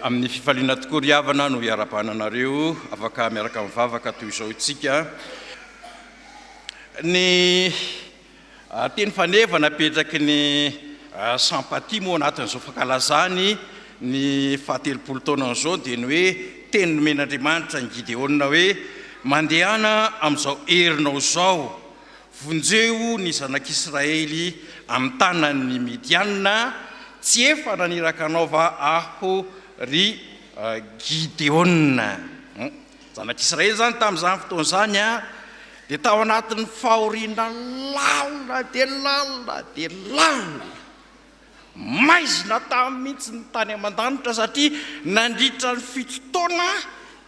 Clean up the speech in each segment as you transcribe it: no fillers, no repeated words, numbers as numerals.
amin'ny fifaliana tokoa ry havana no hiara-pananareo afaka miaraka mivavaka toy izao itsika ny teny fanevana petraky ny sympathie moa anatin'izao fankalazany ny fahatelopolo taona an'izao dia ny hoe teny nomen'Andriamanitra ny Gideona hoe mandehana amin'izao herinao zao vonjeo ny zanak'Israely amin'ny tanan'ny Midianina tsy efa naniraka anaova aho ry Gideona zanak'Israely zany tamin'izany fotoan'izany dia tao anatin'ny fahoriana lalina dia lalina dia lalina maizina tamin'ny mihitsy ny tany aman-danitra satria nandritra ny 7 taona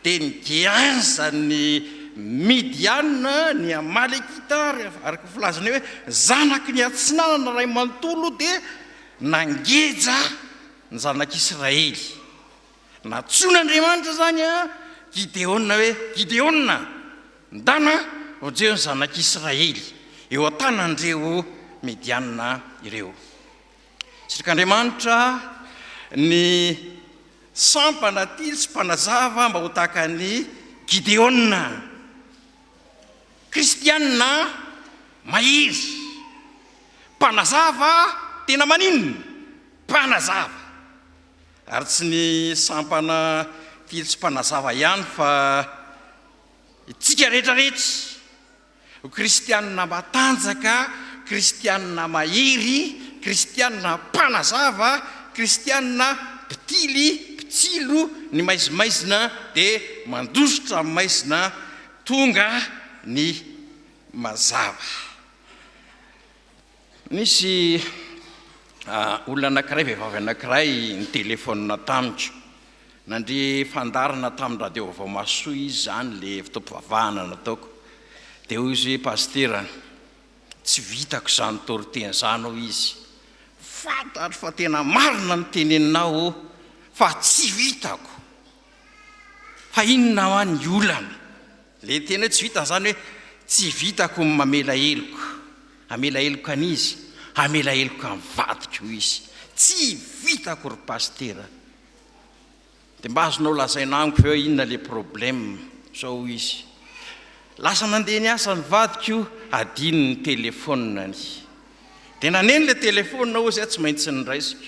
dia nigianja ny Midianina ny Amalekita araka filazana hoe zanaky ny atsinanana ray manontolo dia nangeja ny zanak'Israely natson'Andriamanitra zany Gideona hoe Gideona ndana ojeo ny zanak'Israely eo an-tanan'ireo Midianina ireo sirik'Andriamanitra ny sampana tily sy mpanazava mba ho tahaka ny Gideona kristianina mahiry mpanazava tena maninona mpanazava ary tsy ny sampana tily sy mpanazava ihany fa itsika rehetrarehetra kristianina matanjaka kristianina mahiry kristianina mpanazava kristianina mpitily mpitsilo ny maizimaizina dia mandositra amin'ny maizina tonga ny mazava nisy olona anankiray vehivavy anankiray ny telefônina tamiko nandre fandarana tamin'ny radio vaovao masoa izy zany le fitaom-pivavahana nataoko dia hoy izy hoe pastera tsy vitako zany toroteny zany ho izy fantatra fa tena marina ny teneninao fa tsy vitako fa inona ho any olana le tena hoe tsy vitany zany hoe tsy vitako mamela heloko amela heloko an'izy amela heloko amin'ny vadiko izy tsy vitako ry pastera dia mba azonao lazaina amiko hoe inona le problème zao izy lasa nandeha ny asa ny vadiko adino ny telefonina dia naneny le telefônina ho zay tsy maintsy nyraisiko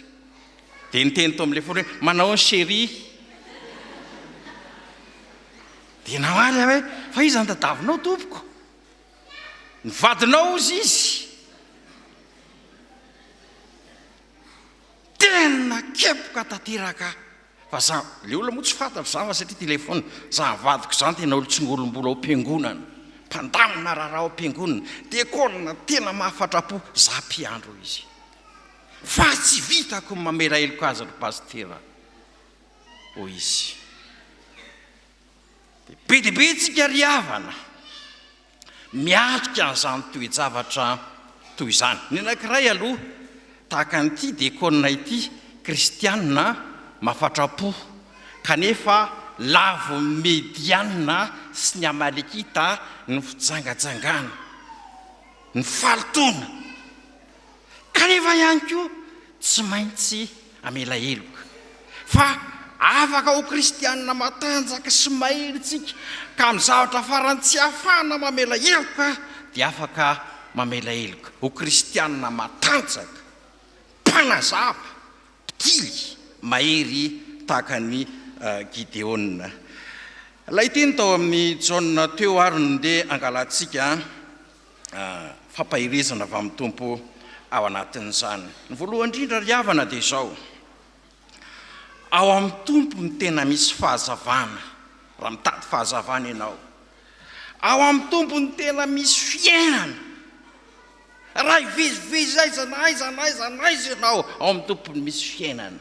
dia niteny to amin'le fony hoe manao ny chéri dia nahoary hoe fa izy antadavinao tompoko ny vadinao izy tena kepoka tanteraka fa za le olona moa tsy fantatra zany fa satria telefôna za vadiko zany tena olo tsy ngolombola ao am-piangonana mpandamina raharaha ao am-piangonana dia kolona tena mahafatrapo za mpiandro izy fa tsy vitako mamela heloko azy ry pastera ho izy be dia be tsika ry havana miatrika n'izany toe-javatra toy izany ny anankiray aloha tahaka an'ity dia kolona ity kristianina mahafatrapo kanefa lavo Midianina sy ny Amalekita ny fijangajangana ny falotona kanefa ihany koa tsy maintsy amela heloka fa afaka ho kristianina matanjaka sy mahiritsika ka amin'ny zavatra farany tsy hafana mamela heloka dia afaka mamela heloka ho kristianina matanjaka mpanazava mpitily mahery tahaka ny Gideona lay teny tao amin'ny jaona teo ary nondeha angalantsika fampahirezana avy amin'ny tompo ao anatin'izany ny voalohany indrindra ry havana dia izao ao amin'ny tompo ny tena misy fahazavana raha mitady fahazavana ianao ao amin'ny tompo ny tena misy fiainana raha ivezivezy aizanaiza ianao ao amin'ny tompony misy fiainana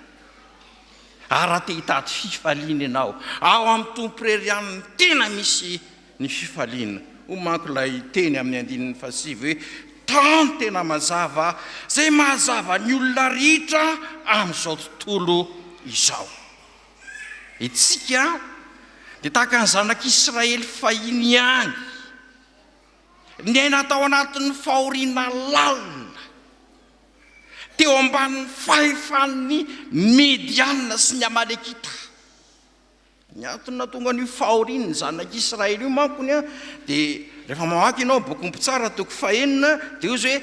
ary raha te hitady fifaliana ianao ao amin'ny tompo rerianiny tena misy ny fifaliana ho manko ilay teny amin'ny andininy fasivy hoe tany tena mazava zay mahazava ny olona rehetra amin'izao tontolo izao itsika dia tahaka ny zanak'Israely fahiny ihany ny aina tao anatin'ny fahoriana lalina teo ambanin'ny fahefan'ny Midianina sy ny Amalekita ny antony tonga ny fahoriany zanak'Israely io mankony a dia rehefa mamaky ianao boky mpitsara toko fahenina dia izy hoe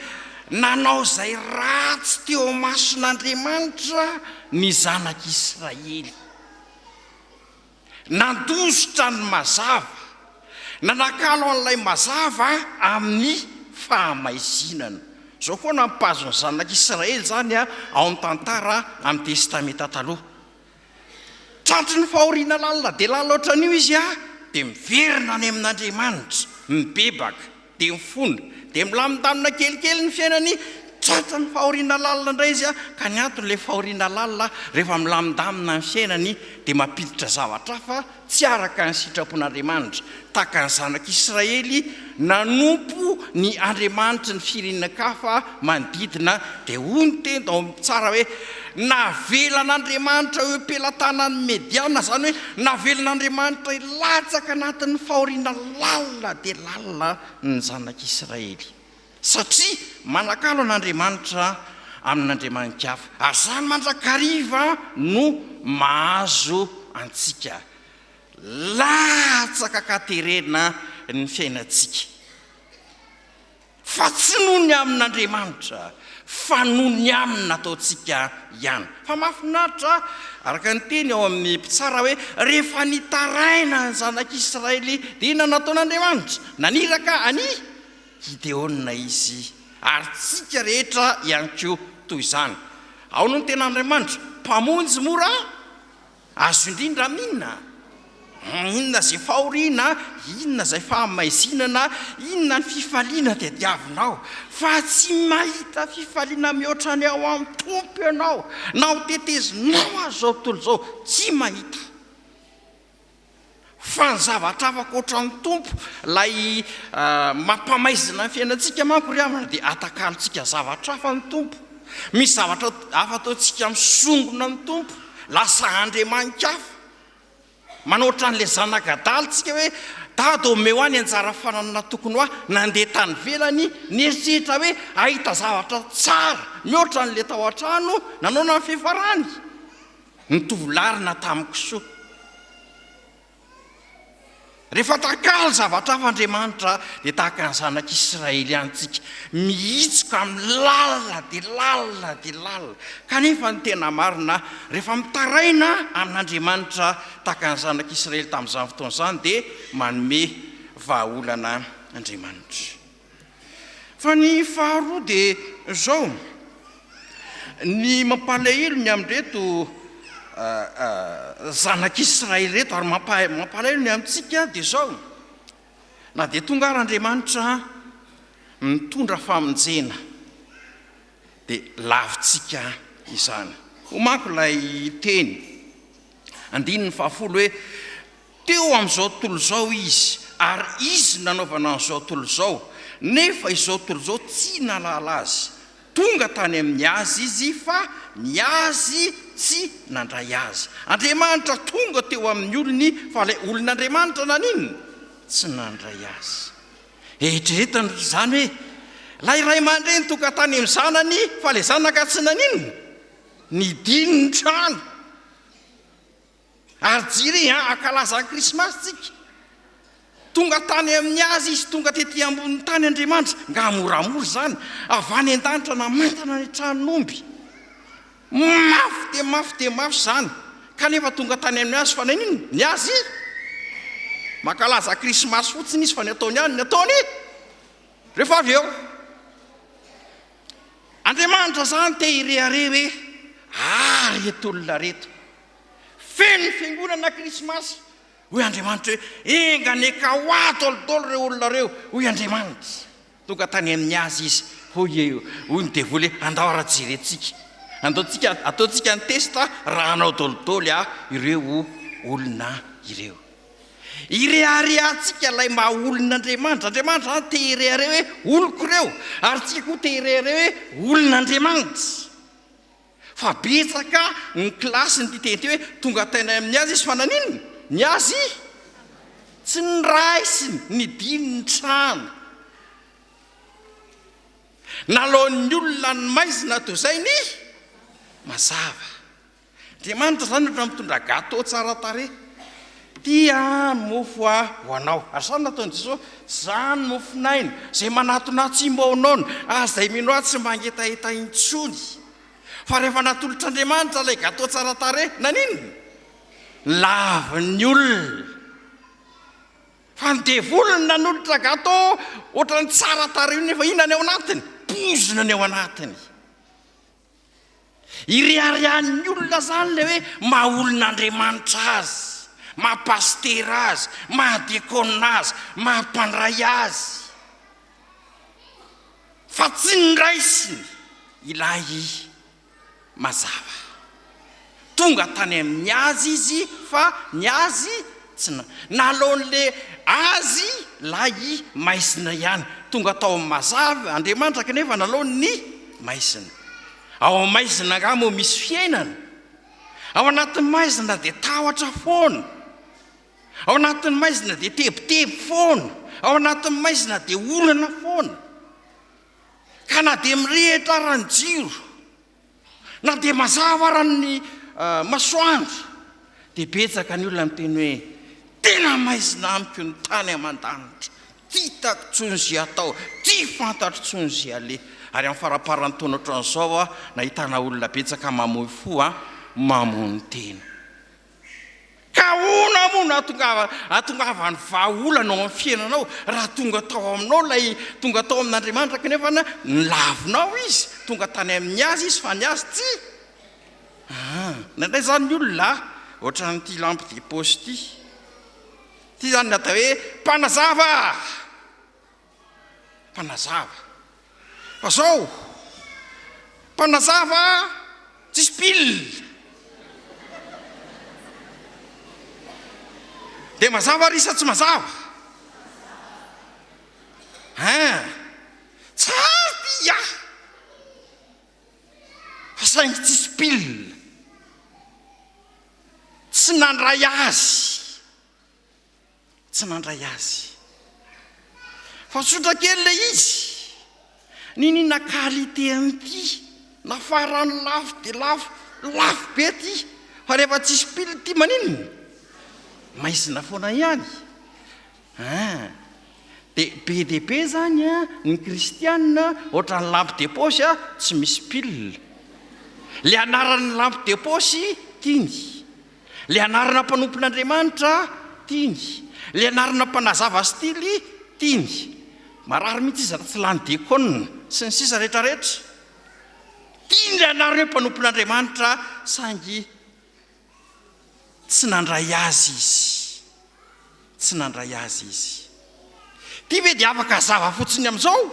nanao izay ratsy teo mason'Andriamanitra ny zanak'Israely, nandositra ny mazava, nanakalo an'ilay mazava amin'ny fahamaizinana. Zao koa nampazony zanak'Israely zany a ao amin'ny tantara amin'ny testamenta taloha. Tratry ny fahoriana lalina dia lalina ohatran'io izy a dia miverina any amin'Andriamanitra, mibebaka dia mifona dia milamindamina kelikely ny fiainany. Tratry ny fahoriana lalina indray izy a ka ny antony ilay fahoriana lalina rehefa milamindamina ny fiainany dia mampiditra zavatra hafa tsy araka ny sitrapon'Andriamanitra. Tahaka ny zanak'Israely nanompo ny Andriamanitra ny firenena-kafa manodidina dia hoy ny teny ao tsara hoe navelan'Andriamanitra eo am-pelantanan'ny Mediana, zany hoe navelan'Andriamanitra ilatsaka anatin'ny fahoriana lalina dia lalina ny zanak'Israely satria manakalo an'Andriamanitra amin'Andriamanikafa. Ary zany mandrakariva no mahazo antsika latsaka katerena ny fiainantsika, fa tsy noho ny amin'Andriamanitra fa noho ny aminy nataontsika ihany. Fa mahafinaritra araka ny teny ao amin'ny mpitsara hoe rehefa nitaraina ny zanak'Israely dia inona nataon'Andriamanitra? Naniraka any Gideona izy, ary tsika rehetra ihany koa toy izany. Ao no ny ten'Andriamanitra, mpamonjy mora azo indrindra minna. Inona izay fahoriana, inona izay fahamaizinana, inona ny fifaliana dia diavinao, fa tsy mahita fifaliana mihoatra ny ao amin'ny tompo ianao, na ho tetezinao azy zao tontolo izao tsy mahita. Fa ny zavatra afaka ohatran'ny tompo lay mampamaizina ny fiainantsika manko ry havana dia atakalontsika zavatra hafa ny tompo. Misy zavatra hafa ataontsika misongona ny tompo, lasa andriamanin-kafa. Manao ohatran'ilay zanak'Adala tsika hoe dady omeo any anjara fananana tokony ho ahy, nandeha tany velany nieritseritra hoe ahita zavatra tsara mihoatra n'ilay tao an-trano nanao ny fifarany, nitovolarina tamiko soa. Rehefa takalo zavatra hafa Andriamanitra dia tahaka ny zanak'Israely antsika mihitsika amin'ny lalina dia lalina dia lalina. Kanefa ny tena marina rehefa mitaraina amin'Andriamanitra tahaka ny zanak'Israely tamin'izany fotoana izany dia manome vahaolana Andriamanitra. Fa ny faharoa dia zao, ny mampalahelo ny amin'reto zanak'Israely reto ary mampalahelo ny amintsika dia zao, na dia tonga ary Andriamanitra mitondra famonjena dia lavitsika izany. Homako ilay teny andininy fahafolo hoe teo amin'izao tontolo izao izy, ary izy nanaovana an'izao tontolo izao, nefa izao tontolo izao tsy nalala azy. Tonga tany amin'ny azy izy fa ny azy tsy nandray azy. Andriamanitra tonga teo amin'ny olony fa ilay olon'Andriamanitra naninona tsy nandray azy. Eritreretana izany hoe lay ray aman-dreny tonga tany amin'ny zanany fa ilay zanaka tsy naninona nidiny ny trano. Ary jiry ankalaza ny krismasy tsika, tonga tany amin'ny azy izy, tonga tetỳ ambony tany Andriamanitra, nga moramora zany, avy any an-danitra namantana ny tranon'omby. Mafy dia mafy zany, kanefa tonga tany amin'ny azy fa naninona ny azy mankalaza krismasy fotsiny izy fa ny ataony ihany ny ataony. Rehefa avy eo Andriamanitra zany te hirehare hoe reto olona reto feno ny fiangonana krismasy, hoy Andriamanitra hoe engane ka ho ato olodolo reo olona reo, hoy Andriamanitra. Tonga tany amin'ny azy izy, hoy ny devoly andao ara-jirentsika, ataontsika ny testa raha anao dolidoly ireo olona ireo. Ireharehantsika ilay maha olon'Andriamanitra. Andriamanitra zany te hirehare hoe oloko reo, ary tsika koa te hirehare hoe olon'Andriamanitra. Fa betsaka ny klasy ny titeny hoe tonga tany amin'ny azy izy fa naninona ny azy tsy ny raisiny ny diny ny trano. Nalaon'ny olona ny maizina toy izay ny mazava. Andriamanitra zany ohatran'ny mitondra gâteau tsara tarehy, tia mofo ho anao. Ary zany nataon'i Jesosy, zany mofinaina zay manatonatsimbo ao anao azay mino azy tsy mangetaheta intsony. Fa rehefa natolotr'Andriamanitra ilay gatao tsara tarehy naninona? Lavin'ny olona. Fa ny devolony nanolotra gatao ohatrany tsara tarehy nefa inona ny ao anatiny? Pozona ny ao anatiny. Iriarian'ny olona zany le hoe maha-olon'Andriamanitra azy, maha-pastera azy, maha-diakona azy, maha-mpandray azy. Fa tsy niraisiny ilay mazava. Tonga tany amin'ny azy izy, fa ny azy tsy nalaon'le azy lay maizina ihany. Tonga tao amin'ny mazava Andriamanitra kanefa nalaony maizina. Ao maizina nga moa misy fiainana. Ao anatin'ny maizina dia tahotra foana. Ao anatin'ny maizina dia tebotebo foana. Ao anatin'ny maizina dia olana foana. Ka na dia mirehitra rany jiro, na dia mazava rany masoandro, dia betsaka ny olona miteny hoe tena maizina amiko ny tany aman-danitra. Tsy hitako tsony zay atao, tsy fantatro tsony zay aleha. Ary amin'ny faraparan'ny taona ohatran'izao nahitana olona betsaka mamoy fo mamono tena. Ka ona moa atongavany vahaolana ao amin'ny fiainanao raha tonga tao aminao lay tonga tao amin'Andriamanitra kanefa nilavinao izy, tonga tany amin'ny azy izy fa ny azy tsy. Nandray zany ny olona ohatran'ity lampe de poche ity. Ty zany natao hoe mpanazava. Mpanazava. Fa zao mpanazava tsisy pile. Dia mazava risa tsy mazava? Tsara dia. Fa saingy tsisy pile. Tsy nandray azy. Tsy nandray azy. Fa tsotra kely le izy. Ninina qualité an'ity, nafarany lafo dia lafo be ty. Fa rehefa tsisy pile ty maninona? Maizina foana ihany. Dia be dia be zany ny kristianina ohatran'ny lampe de poche tsy misy pile. Le anaran'ny lampe de poche tiany. Le anarana mpanompon'Andriamanitra tiany. Le anarana mpanazava stily tiany. Marary mihitsy izy tsy lany diakona sy ny sisa rehetrarehetra. Tiany le anarana hoe mpanompon'Andriamanitra saingy tsy nandray azy izy. Tsy nandray azy izy. Ty ve dia afaka azava fotsiny amin'izao?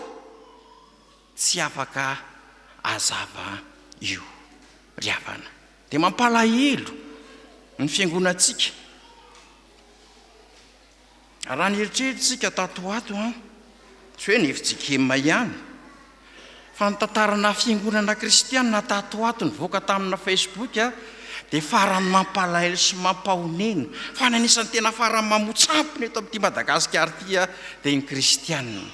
Tsy afaka azava io. Ry havana. Dia mampalahelo ny fiangonantsika. Raha ny eritreritsika tato ato tsy hoe ny hevitsikema ihany. Fa ny tantarana fiangonana kristianina tato ato nivoaka tamina Facebook dia farany mampalahelo sy mampahonena. Fa ny anisan'ny tena farany mamotsampina eto amin'ity Madagasikara ity dia ny kristianina.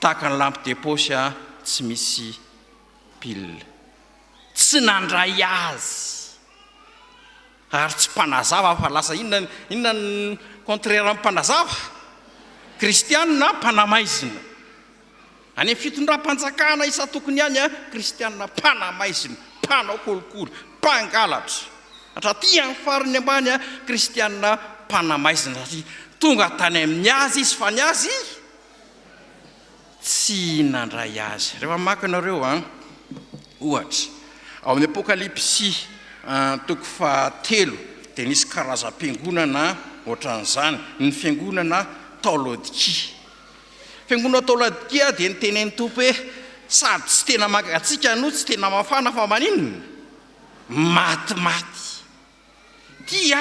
Tahaka ny lampe de poche tsy misy pile. Tsy nandray azy. Ary tsy mpanazava fa lasa inona ny contraire amin'ny mpanazava? Kristianina mpanamaizina. Any amin'ny fitondram-panjakana isa tokony ihany kristianina mpanamaizina, mpanao kolikoly, mpangalatra. Atra ty amin'ny farany ambany kristianina mpanamaizina satria tonga tany amin'ny azy izy fa ny azy tsy nandray azy. Rehefa maka nareo ohatra ao amin'ny Apokalipsy toko 3 dia nisy karazam-piangonana ohatran'izany, ny fiangonana tao Laodikia. Fiangonana tao Laodikia dia nitenen'ny Tompo hoe sady tsy tena mangatsiaka no tsy tena mafana fa maninona? Matimaty. Ty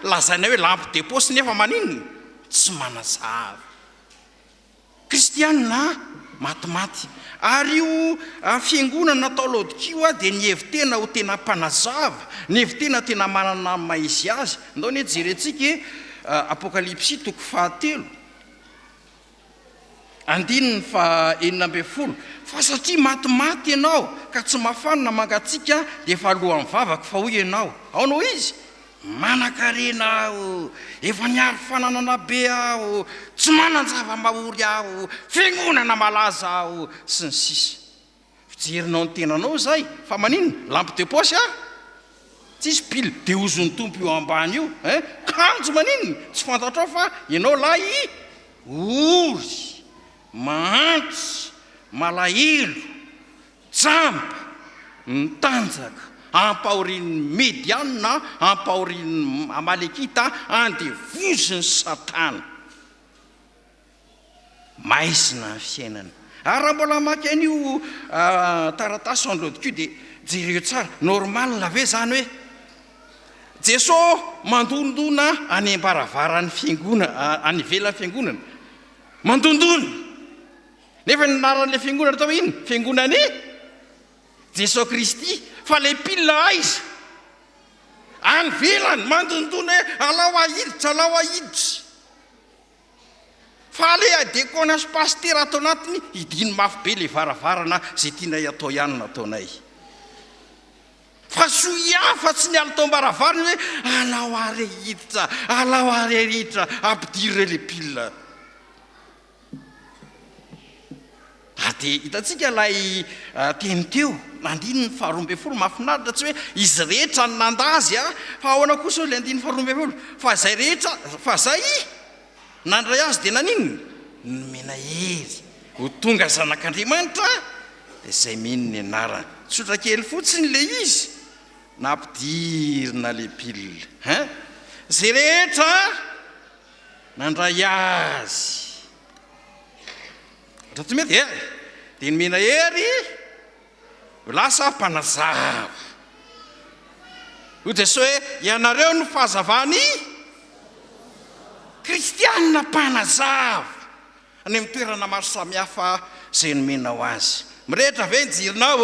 lazaina hoe lampe de poche nefa maninona? Tsy manazava. Kristianina matimaty. Ary io fiangonana tao Laodikia dia ny hevitena ho tena mpanazava, ny hevitena tena manana maizy azy. Ndao ny jerentsika Apokalipsy toko 3 andininy fa 9. Fa satria matimaty ianao ka tsy mafana mangatsiaka dia efa alohan'ny vavaka fa hoy ianao. Ao no izy Manakarena aho, efa niary fananana be aho, tsy manan-java-mahory aho, fiangonana malaza aho sy ny sisa. Fijerinao ny tenanao zay fa maninona lampe de poche tsisy pile de ozony tompo io ambany io kanjo maninona tsy fantatrao fa ianao lay ory mahantsy malahelo jampa mitanjaka ampahorin'ny mediana ampahorin'ny amalekita andevoziny satana maisina ny fiainana. Ary raha mbola maky an'io taratasy androdiko dia jereo tsara normal ve zany hoe Jesosy mandondona any ambaravarany fiangonana any ivelan'ny fiangonana mandondona nefa ny anaran'ilay fiangonana atao ino fiangonany Jesosy Kristy fa le pila aiza any ivelany mandondona alao ahiditra fa le adekona sy pastera atao anatiny idiny mafy be le varavarana zay tianay atao ihany nataonay fa soiafa tsy niala tao ambaravarany hoe alao arehitra ampidiry le pila. Dia hitantsika lay teny teo nandiny 12 mahafinaritra tsy hoe izy rehetra ny nandazy fa ahoana kosa le andiny 12 fa zay rehetra fa zay nandray azy dia naninona nomena hery ho tonga zanak'Andriamanitra dia zay mino ny anarany tsotra kely fotsiny le izy nampidirina le pile zay rehetra nandray azy raha tsy mety dia nomena hery lasa mpanazava ho Jesosy hoe ianareo no fahazavany kristianina mpanazava any amin'ny toerana maro samihafa zay nomena ho azy. Mirehitra ve ny jirinao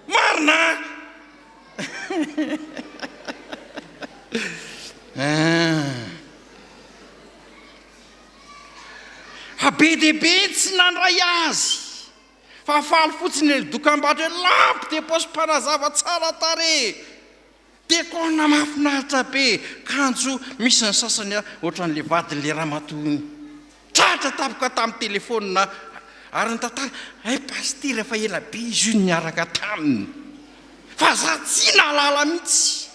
marina fa be dia be tsy nandray azy fa faly fotsiny ny dokam-barotra hoe lampe de poche mpanazava tsara tare tekona mahafinaritra be kanjo misy ny sasany ohatran'le vadin'le ramatony tratra tapoka tamin'ny telefônina ary ny tantara pastera fa ela be izy io niaraka taminy fa za tsy nalala mihitsy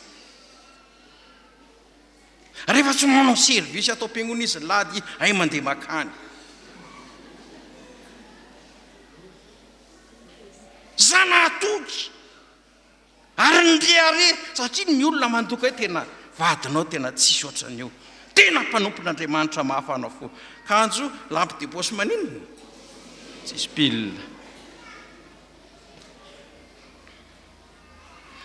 rehefa tsy manao servisy atao am-piangonana izy lady mandeha makany zanatoky ary nylehare satria ny olona mandoka hoe tena vadinao tena tsisy ohatran'io tena mpanompon'Andriamanitra mahafana fo kanjo lampe de poche maninona tsisy pile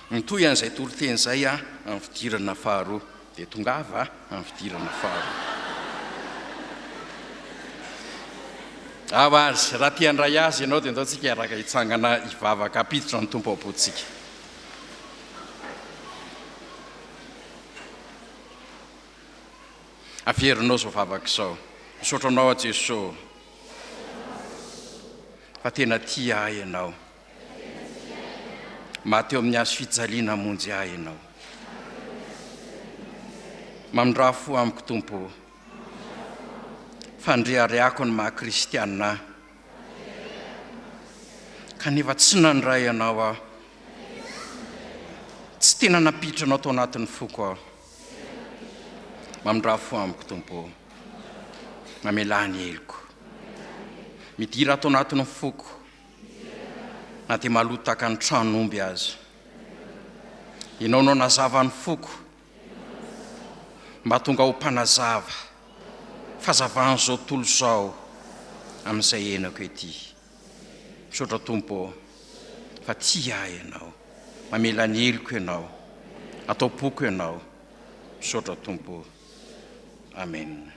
nitoy an'izay toroteny zay amin'ny fidirana faharoa dia tongava amin'ny fidirana faharoa azy raha tiandray azy ianao dia ataontsika araka hitsangana hivavaka apiditra ny tompo abotsika. Averinao zao vavaka izao misaotranao a Jesosy fa tena tia ahy ianao mateo amin'ny azo fijaliana monjy ahy ianao mamindra fo amiko tompo fandreareako ny maha-kristianina kanefa tsy nandray ianao aho tsy tena napitranao tao anatin'ny foko aho mamindra fo amiko tompo mamelany heliko midira tao anatin'ny foko na dia malotaka ny tranomby azy ianao no nazava ny foko mba tonga ho mpanazava fahazavan'izao tontolo izao amin'izay enako ety misaotra tompo fa tia ahy ianao mamelany heliko ianao atao poko ianao misaotra tompo amen.